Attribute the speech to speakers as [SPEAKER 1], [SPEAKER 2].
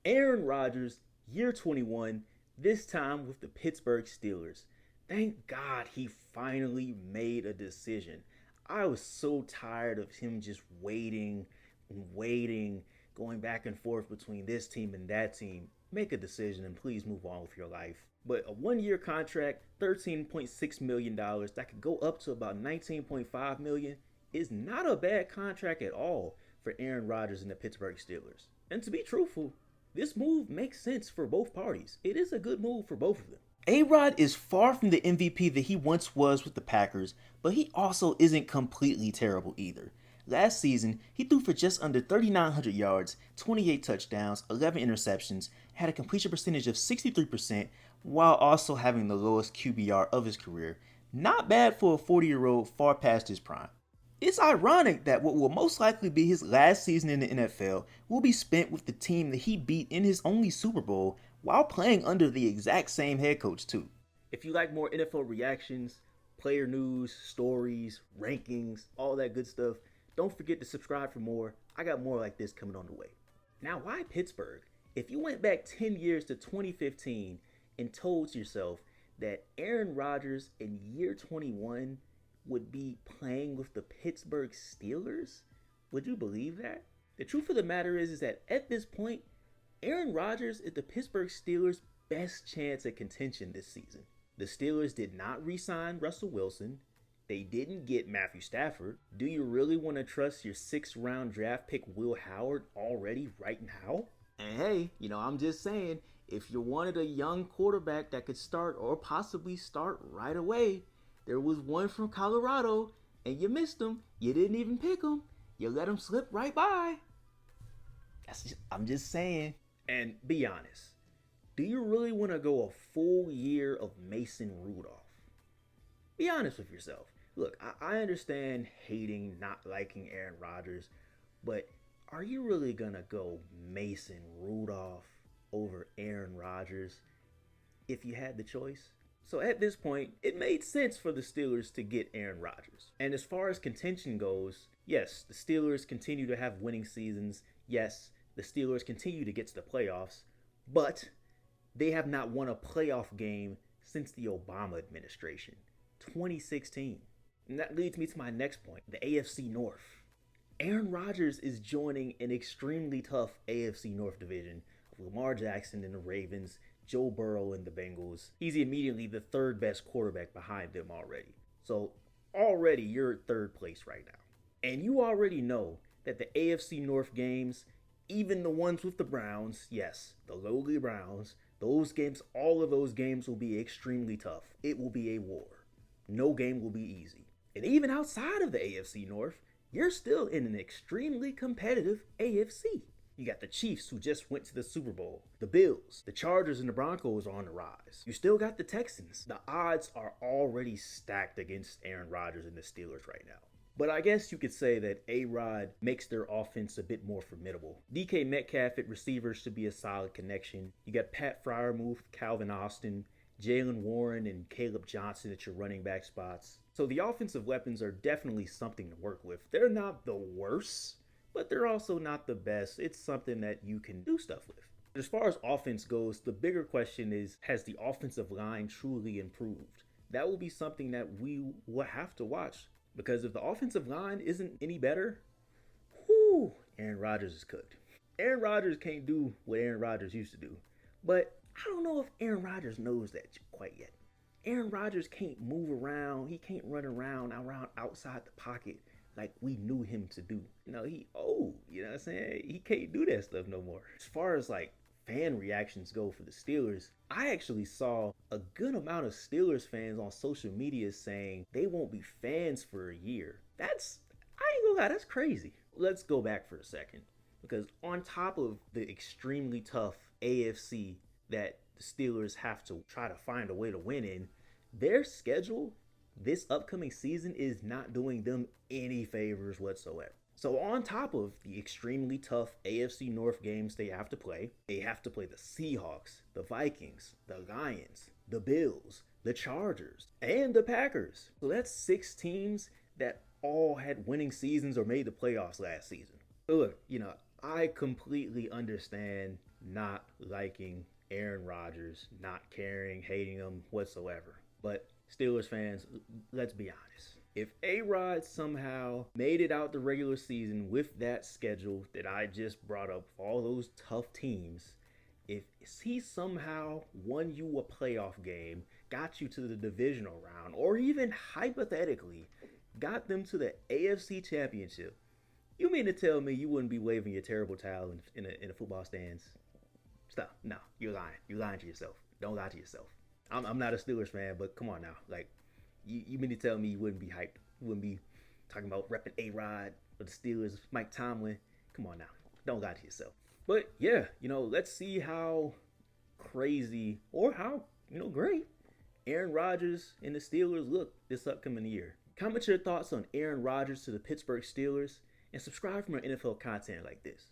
[SPEAKER 1] Aaron Rodgers, year 21, this time with the Pittsburgh Steelers. Thank God he finally made a decision. I was so tired of him just waiting and waiting, going back and forth between this team and that team. Make a decision and please move on with your life. But a 1 year contract, $13.6 million that could go up to about $19.5 million is not a bad contract at all for Aaron Rodgers and the Pittsburgh Steelers. And to be truthful, this move makes sense for both parties. It is a good move for both of them. A-Rod is far from the MVP that he once was with the Packers, but he also isn't completely terrible either. Last season, he threw for just under 3,900 yards, 28 touchdowns, 11 interceptions, had a completion percentage of 63%, while also having the lowest QBR of his career. Not bad for a 40-year-old far past his prime. It's ironic that what will most likely be his last season in the NFL will be spent with the team that he beat in his only Super Bowl while playing under the exact same head coach too. If you like more NFL reactions, player news, stories, rankings, all that good stuff, don't forget to subscribe for more. I got more like this coming on the way. Now, why Pittsburgh? If you went back 10 years to 2015 and told yourself that Aaron Rodgers in year 21 would be playing with the Pittsburgh Steelers, would you believe that? The truth of the matter is that at this point, Aaron Rodgers is the Pittsburgh Steelers' best chance at contention this season. The Steelers did not re-sign Russell Wilson. They didn't get Matthew Stafford. Do you really want to trust your 6th-round draft pick Will Howard already right now? And hey, I'm just saying, if you wanted a young quarterback that could start or possibly start right away, there was one from Colorado, and you missed him. You didn't even pick him. You let him slip right by. I'm just saying. And be honest. Do you really want to go a full year of Mason Rudolph? Be honest with yourself. Look, I understand hating, not liking Aaron Rodgers, but are you really going to go Mason Rudolph over Aaron Rodgers if you had the choice? So at this point, it made sense for the Steelers to get Aaron Rodgers. And as far as contention goes, yes, the Steelers continue to have winning seasons. Yes, the Steelers continue to get to the playoffs. But they have not won a playoff game since the Obama administration, 2016. And that leads me to my next point, the AFC North. Aaron Rodgers is joining an extremely tough AFC North division of Lamar Jackson and the Ravens, Joe Burrow and the Bengals. He's immediately the 3rd best quarterback behind them already. So already you're 3rd place right now. And you already know that the AFC North games, even the ones with the Browns, yes, the lowly Browns, those games, all of those games will be extremely tough. It will be a war. No game will be easy. And even outside of the AFC North, you're still in an extremely competitive AFC. You got the Chiefs, who just went to the Super Bowl. The Bills, the Chargers, and the Broncos are on the rise. You still got the Texans. The odds are already stacked against Aaron Rodgers and the Steelers right now. But I guess you could say that A-Rod makes their offense a bit more formidable. DK Metcalf at receiver should be a solid connection. You got Pat Freiermuth, Calvin Austin, Jalen Warren, and Caleb Johnson at your running back spots. So the offensive weapons are definitely something to work with. They're not the worst, but they're also not the best. It's something that you can do stuff with. As far as offense goes, the bigger question is, has the offensive line truly improved? That will be something that we will have to watch, because if the offensive line isn't any better, Aaron Rodgers is cooked. Aaron Rodgers can't do what Aaron Rodgers used to do, but I don't know if Aaron Rodgers knows that quite yet. Aaron Rodgers can't move around. He can't run around outside the pocket like we knew him to do. He old, you know what I'm saying? He can't do that stuff no more. As far as fan reactions go for the Steelers, I actually saw a good amount of Steelers fans on social media saying they won't be fans for a year. I ain't gonna lie, that's crazy. Let's go back for a second, because on top of the extremely tough AFC that the Steelers have to try to find a way to win in, their schedule this upcoming season is not doing them any favors whatsoever. So on top of the extremely tough AFC North games they have to play the Seahawks, the Vikings, the Lions, the Bills, the Chargers, and the Packers. So that's 6 teams that all had winning seasons or made the playoffs last season. So look, I completely understand not liking Aaron Rodgers, not caring, hating him whatsoever. But Steelers fans, let's be honest. If A-Rod somehow made it out the regular season with that schedule that I just brought up, all those tough teams, if he somehow won you a playoff game, got you to the divisional round, or even hypothetically got them to the AFC Championship, you mean to tell me you wouldn't be waving your terrible towel in the football stands? Stop. No, you're lying. You're lying to yourself. Don't lie to yourself. I'm not a Steelers fan, but come on now. Like, you mean to tell me you wouldn't be hyped? You wouldn't be talking about repping A-Rod or the Steelers, Mike Tomlin? Come on now. Don't lie to yourself. But yeah, let's see how crazy or how, great Aaron Rodgers and the Steelers look this upcoming year. Comment your thoughts on Aaron Rodgers to the Pittsburgh Steelers and subscribe for more NFL content like this.